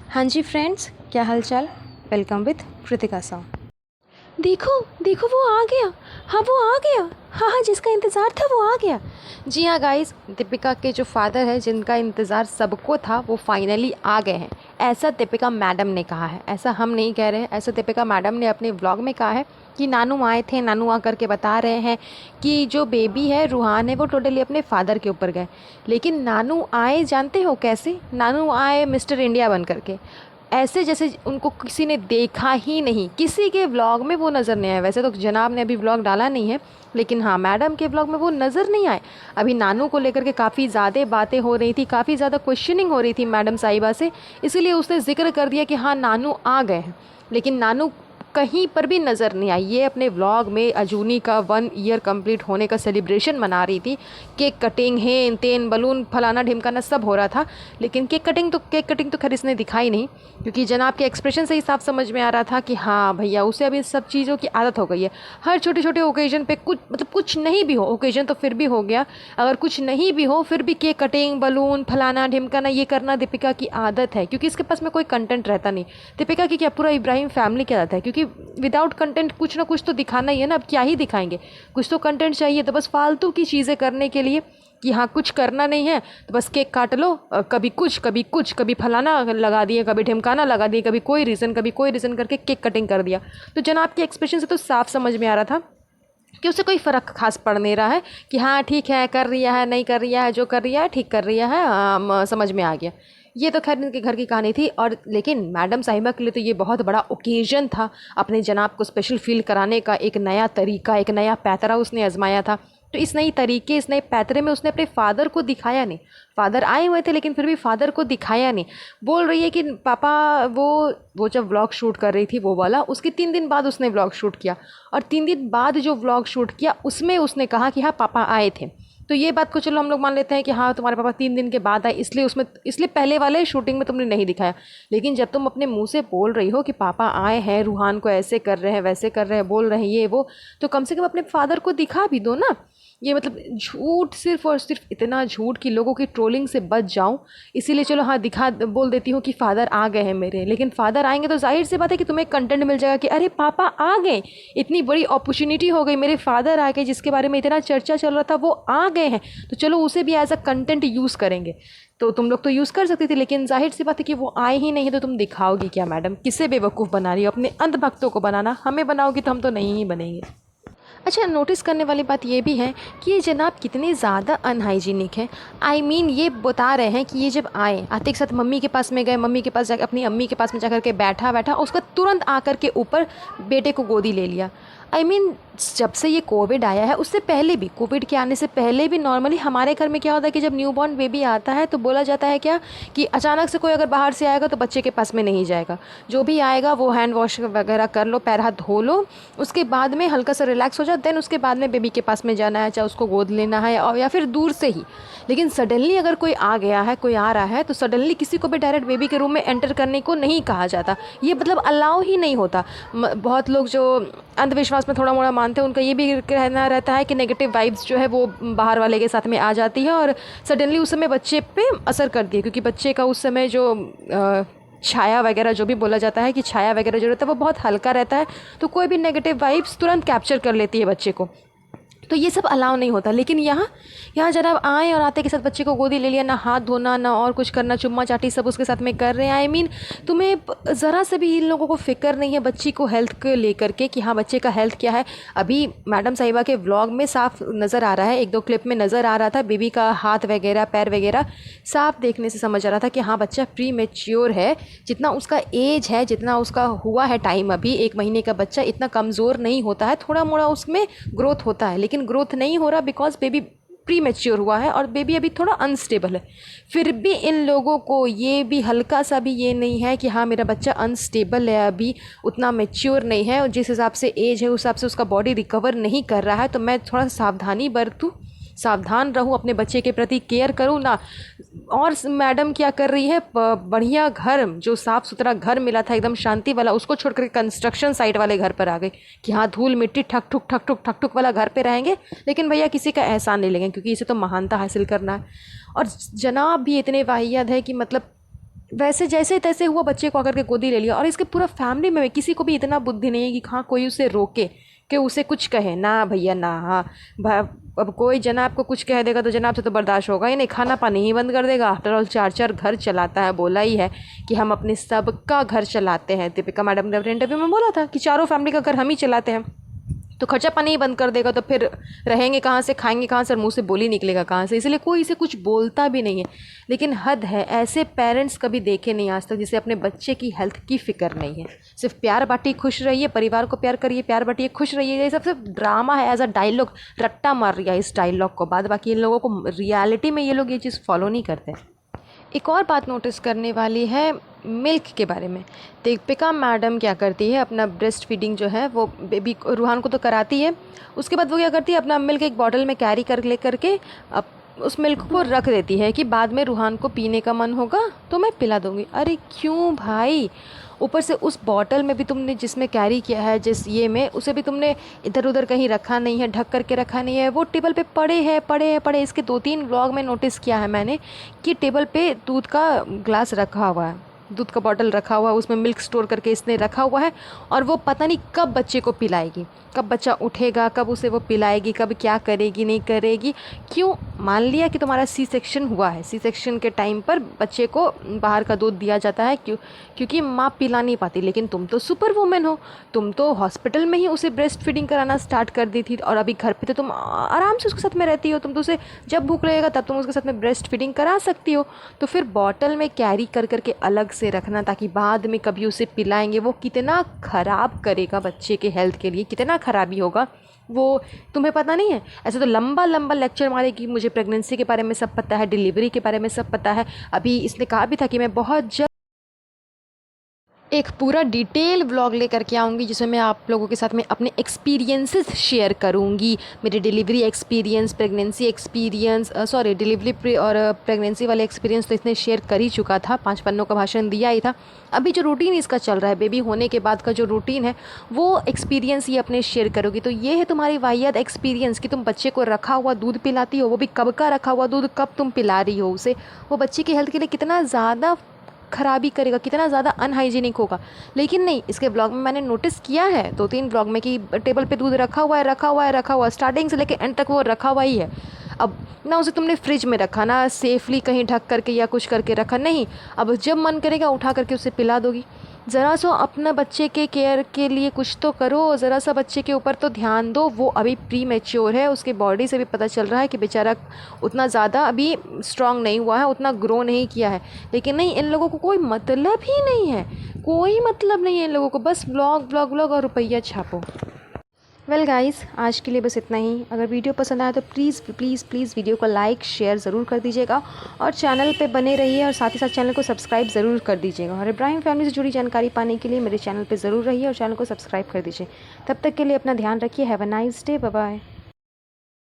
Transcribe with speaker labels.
Speaker 1: हाँ जी फ्रेंड्स, क्या हालचाल। Welcome with Kritika Sao. देखो देखो वो आ गया। हाँ वो आ गया। हाँ हाँ, जिसका इंतज़ार था वो आ गया। जी हाँ गाइस, दीपिका के जो फादर है जिनका इंतज़ार सबको था वो फाइनली आ गए हैं। ऐसा दीपिका मैडम ने कहा है, ऐसा हम नहीं कह रहे हैं। ऐसा दीपिका मैडम ने अपने व्लॉग में कहा है कि नानू आए थे, नानू आ करके बता रहे हैं कि जो बेबी है रूहान है वो टोटली अपने फादर के ऊपर गए। लेकिन नानू आए जानते हो कैसे? नानू आए मिस्टर इंडिया बन करके, ऐसे जैसे उनको किसी ने देखा ही नहीं। किसी के व्लॉग में वो नज़र नहीं आए। वैसे तो जनाब ने अभी व्लॉग डाला नहीं है, लेकिन हाँ मैडम के व्लॉग में वो नज़र नहीं आए। अभी नानू को लेकर के काफ़ी ज़्यादा बातें हो रही थी, काफ़ी ज़्यादा क्वेश्चनिंग हो रही थी मैडम साहिबा से, इसीलिए उसने जिक्र कर दिया कि हाँ नानू आ गए हैं। लेकिन नानू कहीं पर भी नज़र नहीं आई। ये अपने व्लॉग में अजूनी का 1 ईयर कंप्लीट होने का सेलिब्रेशन मना रही थी। केक कटिंग, हेन तेन, बलून, फलाना ढिमकाना सब हो रहा था। लेकिन केक कटिंग तो खैर इसने दिखाई नहीं, क्योंकि जनाब के एक्सप्रेशन से ही साफ समझ में आ रहा था कि हाँ भैया उसे अभी सब चीज़ों की आदत हो गई है। हर छोटे छोटे ओकेजन पे कुछ मतलब कुछ नहीं भी हो, ओकेजन तो फिर भी हो गया, अगर कुछ नहीं भी हो फिर भी केक कटिंग, बलून, फलाना ढिमकाना ये करना दीपिका की आदत है, क्योंकि इसके पास में कोई कंटेंट रहता नहीं। दीपिका की क्या पूरा इब्राहिम फैमिली की आदत है, क्योंकि विदाउट कंटेंट कुछ ना कुछ तो दिखाना ही है ना। अब क्या ही दिखाएंगे, कुछ तो कंटेंट चाहिए। तो बस फालतू की चीज़ें करने के लिए कि हाँ कुछ करना नहीं है तो बस केक काट लो, कभी कुछ कभी कुछ, कभी फलाना लगा दिए, कभी ढिमकाना लगा दिए, कभी कोई रीज़न करके केक कटिंग कर दिया। तो जनाब के एक्सप्रेशन से तो साफ समझ में आ रहा था कि उसे कोई फ़र्क खास पड़ नहीं रहा है कि हाँ ठीक है, कर रही है, नहीं कर रही है, जो कर रही है ठीक कर रही है, समझ में आ गया। ये तो खैर इनके घर की कहानी थी। और लेकिन मैडम साहिबा के लिए तो ये बहुत बड़ा ओकेजन था। अपने जनाब को स्पेशल फील कराने का एक नया तरीका, एक नया पैतरा उसने आजमाया था। तो इस नई तरीके, इस नए पैतरे में उसने अपने फादर को दिखाया नहीं। फादर आए हुए थे लेकिन फिर भी फादर को दिखाया नहीं। बोल रही है कि पापा, वो जब व्लॉग शूट कर रही थी वो वाला, उसके 3 दिन बाद उसने व्लॉग शूट किया। और 3 दिन बाद जो व्लॉग शूट किया उसमें उसने कहा कि हाँ पापा आए थे। तो ये बात को चलो हम लोग मान लेते हैं कि हाँ तुम्हारे पापा 3 दिन के बाद आए, इसलिए पहले वाले शूटिंग में तुमने नहीं दिखाया। लेकिन जब तुम अपने मुंह से बोल रही हो कि पापा आए हैं, रूहान को ऐसे कर रहे हैं, वैसे कर रहे हैं, बोल रहे हैं ये वो, तो कम से कम अपने फादर को दिखा भी दो ना। ये मतलब झूठ, सिर्फ और सिर्फ इतना झूठ कि लोगों की ट्रोलिंग से बच जाऊं, इसीलिए चलो हाँ दिखा बोल देती हूँ कि फादर आ गए हैं मेरे। लेकिन फादर आएंगे तो जाहिर सी बात है कि तुम्हें कंटेंट मिल जाएगा कि अरे पापा आ गए, इतनी बड़ी अपॉर्चुनिटी हो गई, मेरे फादर आ गए, जिसके बारे में इतना चर्चा चल रहा था वो आ गए हैं, तो चलो उसे भी एज अ कंटेंट यूज़ करेंगे। तो तुम लोग तो यूज़ कर सकती थी, लेकिन जाहिर सी बात है कि वो आए ही नहीं, तो तुम दिखाओगी क्या मैडम? किसे बेवकूफ़ बना रही हो? अपने अंधभक्तों को बनाना, हमें बनाओगी तो हम तो नहीं ही बनेंगे। अच्छा, नोटिस करने वाली बात ये भी है कि ये जनाब कितने ज़्यादा अनहाइजीनिक है। ये बता रहे हैं कि ये जब आते के साथ मम्मी के पास में गए, मम्मी के पास जाकर अपनी अम्मी के पास में जाकर के बैठा उसका तुरंत आकर के ऊपर बेटे को गोदी ले लिया। जब से ये कोविड आया है, उससे पहले भी, कोविड के आने से पहले भी नॉर्मली हमारे घर में क्या होता है कि जब न्यूबॉर्न बेबी आता है तो बोला जाता है क्या कि अचानक से कोई अगर बाहर से आएगा तो बच्चे के पास में नहीं जाएगा। जो भी आएगा वो हैंड वॉश वगैरह कर लो, पैर हाथ धो लो, उसके बाद में हल्का सा रिलैक्स हो जाओ, देन उसके बाद में बेबी के पास में जाना है, चाहे उसको गोद लेना है और या फिर दूर से ही। लेकिन सडनली अगर कोई आ गया है, कोई आ रहा है, तो सडनली किसी को भी डायरेक्ट बेबी के रूम में एंटर करने को नहीं कहा जाता। ये मतलब अलाउ ही नहीं होता। बहुत लोग जो अंधविश्वास में थोड़ा मोड़ा मानते हैं, उनका ये भी कहना रहता है कि नेगेटिव वाइब्स जो है वो बाहर वाले के साथ में आ जाती है और सडनली उस समय बच्चे पे असर करती है, क्योंकि बच्चे का उस समय जो छाया वगैरह जो भी बोला जाता है कि छाया वगैरह जो रहता है वो बहुत हल्का रहता है, तो कोई भी नेगेटिव वाइब्स तुरंत कैप्चर कर लेती है बच्चे को। तो ये सब अलाउ नहीं होता। लेकिन यहाँ जरा आए और आते के साथ बच्चे को गोदी ले लिया, ना हाथ धोना ना और कुछ करना, चुम्मा चाटी सब उसके साथ में कर रहे हैं। तुम्हें ज़रा से भी इन लोगों को फिक्र नहीं है बच्ची को हेल्थ को लेकर के कि हाँ बच्चे का हेल्थ क्या है। अभी मैडम साहिबा के व्लॉग में साफ नज़र आ रहा है, 1-2 क्लिप में नज़र आ रहा था, बेबी का हाथ वगैरह पैर वगैरह साफ देखने से समझ आ रहा था कि हाँ बच्चा प्री मेच्योर है। जितना उसका एज है, जितना उसका हुआ है टाइम, अभी 1 महीने का बच्चा इतना कमज़ोर नहीं होता है, थोड़ा मोड़ा उसमें ग्रोथ होता है, लेकिन ग्रोथ नहीं हो रहा बिकॉज बेबी प्री मैच्योर हुआ है और बेबी अभी थोड़ा अनस्टेबल है। फिर भी इन लोगों को ये भी हल्का सा भी ये नहीं है कि हाँ मेरा बच्चा अनस्टेबल है, अभी उतना मैच्योर नहीं है और जिस हिसाब से एज है उस हिसाब से उसका बॉडी रिकवर नहीं कर रहा है, तो मैं थोड़ा सावधानी बरतूँ, सावधान रहूँ, अपने बच्चे के प्रति केयर करूँ ना। और मैडम क्या कर रही है, बढ़िया घर, जो साफ़ सुथरा घर मिला था एकदम शांति वाला, उसको छोड़ कर कंस्ट्रक्शन साइट वाले घर पर आ गई कि हाँ धूल मिट्टी ठक ठुक वाला घर पे रहेंगे, लेकिन भैया किसी का एहसान नहीं लेंगे, क्योंकि इसे तो महानता हासिल करना है। और जनाब भी इतने वाहियात है कि मतलब वैसे जैसे तैसे हुआ बच्चे को आकर के गोदी ले लिया। और इसके पूरा फैमिली में किसी को भी इतना बुद्धि नहीं है कि हाँ कोई उसे रोके, कि उसे कुछ कहे ना भैया ना। हाँ अब कोई जनाब को कुछ कह देगा तो जनाब से तो बर्दाश्त होगा ही नहीं, खाना पानी ही बंद कर देगा। आफ्टर ऑल 4 घर चलाता है, बोला ही है कि हम अपने सबका घर चलाते हैं। दीपिका मैडम ने अपने इंटरव्यू में बोला था कि चारों फैमिली का घर हम ही चलाते हैं। तो खर्चा पानी ही बंद कर देगा तो फिर रहेंगे कहाँ से, खाएंगे कहाँ से, और मुंह से बोली निकलेगा कहाँ से। इसलिए कोई इसे कुछ बोलता भी नहीं है। लेकिन हद है, ऐसे पेरेंट्स कभी देखे नहीं आज तक जिसे अपने बच्चे की हेल्थ की फिक्र नहीं है। सिर्फ प्यार बांटिए, खुश रहिए, परिवार को प्यार करिए, प्यार बांटिए, खुश रहिए। ये सब सिर्फ ड्रामा है, एज अ डायलॉग रट्टा मार रहा है इस डायलॉग को। बाद बाकी इन लोगों को रियलिटी में ये लोग ये चीज़ फॉलो नहीं करते। एक और बात नोटिस करने वाली है मिल्क के बारे में। दीपिका मैडम क्या करती है, अपना ब्रेस्ट फीडिंग जो है वो बेबी रूहान को तो कराती है। उसके बाद वो क्या करती है, अपना मिल्क एक बॉटल में कैरी कर ले करके उस मिल्क को रख देती है कि बाद में रूहान को पीने का मन होगा तो मैं पिला दूँगी। अरे क्यों भाई, ऊपर से उस बॉटल में भी तुमने जिसमें कैरी किया है, जिस ये में, उसे भी तुमने इधर उधर कहीं रखा नहीं है, ढक करके रखा नहीं है। वो टेबल पे पड़े। इसके 2-3 व्लॉग में नोटिस किया है मैंने कि टेबल पे दूध का ग्लास रखा हुआ है, दूध का बॉटल रखा हुआ है, उसमें मिल्क स्टोर करके इसने रखा हुआ है। और वो पता नहीं कब बच्चे को पिलाएगी, कब बच्चा उठेगा, कब उसे वो पिलाएगी, कब क्या करेगी नहीं करेगी। क्यों, मान लिया कि तुम्हारा सी सेक्शन हुआ है, सी सेक्शन के टाइम पर बच्चे को बाहर का दूध दिया जाता है क्योंकि माँ पिला नहीं पाती। लेकिन तुम तो सुपर वुमेन हो, तुम तो हॉस्पिटल में ही उसे ब्रेस्ट फीडिंग कराना स्टार्ट कर दी थी। और अभी घर पे तो तुम आराम से उसके साथ में रहती हो, तुम तो उसे जब भूख लगेगा तब तुम उसके साथ में ब्रेस्ट फीडिंग करा सकती हो। तो फिर बॉटल में कैरी कर करके अलग से रखना ताकि बाद में कभी उसे पिलाएंगे, वो कितना ख़राब करेगा बच्चे के हेल्थ के लिए, कितना ख़राबी होगा वो तुम्हें पता नहीं है। ऐसे तो लंबा लंबा लेक्चर मारेगी, मुझे प्रेगनेंसी के बारे में सब पता है, डिलीवरी के बारे में सब पता है। अभी इसने कहा भी था कि मैं बहुत जल्द एक पूरा डिटेल व्लॉग लेकर के आऊँगी जिसमें मैं आप लोगों के साथ में अपने एक्सपीरियंसेस शेयर करूँगी, मेरे delivery experience, pregnancy experience, delivery और प्रेगनेंसी वाले एक्सपीरियंस तो इसने शेयर कर ही चुका था, 5 पन्नों का भाषण दिया ही था। अभी जो रूटीन इसका चल रहा है, बेबी होने के बाद का जो रूटीन है, वो एक्सपीरियंस ये अपने शेयर करोगी। तो ये है तुम्हारी वाहियात एक्सपीरियंस कि तुम बच्चे को रखा हुआ दूध पिलाती हो, वो भी कब का रखा हुआ दूध, कब तुम पिला रही हो उसे। वो बच्चे की हेल्थ के लिए कितना ज़्यादा खराबी करेगा, कितना ज़्यादा अनहाइजीनिक होगा। लेकिन नहीं, इसके ब्लॉग में मैंने नोटिस किया है 2-3 ब्लॉग में कि टेबल पे दूध रखा हुआ है, स्टार्टिंग से लेकर एंड तक वो रखा हुआ ही है। अब ना उसे तुमने फ्रिज में रखा, ना सेफली कहीं ढक करके या कुछ करके रखा, नहीं, अब जब मन करेगा उठा करके उसे पिला दोगी। ज़रा सा अपना बच्चे के केयर के लिए कुछ तो करो, ज़रा सा बच्चे के ऊपर तो ध्यान दो। वो अभी प्री मैच्योर है, उसके बॉडी से भी पता चल रहा है कि बेचारा उतना ज़्यादा अभी स्ट्रांग नहीं हुआ है, उतना ग्रो नहीं किया है। लेकिन नहीं, इन लोगों को कोई मतलब ही नहीं है, कोई मतलब नहीं है इन लोगों को, बस व्लॉग और रुपया छापो। वेल गाइस, आज के लिए बस इतना ही। अगर वीडियो पसंद आया तो प्लीज़ वीडियो को लाइक शेयर ज़रूर कर दीजिएगा और चैनल पे बने रहिए और साथ ही साथ चैनल को सब्सक्राइब ज़रूर कर दीजिएगा। और इब्राहिम फैमिली से जुड़ी जानकारी पाने के लिए मेरे चैनल पे ज़रूर रहिए और चैनल को सब्सक्राइब कर दीजिए। तब तक के लिए अपना ध्यान रखिए। Have a nice day, bye bye.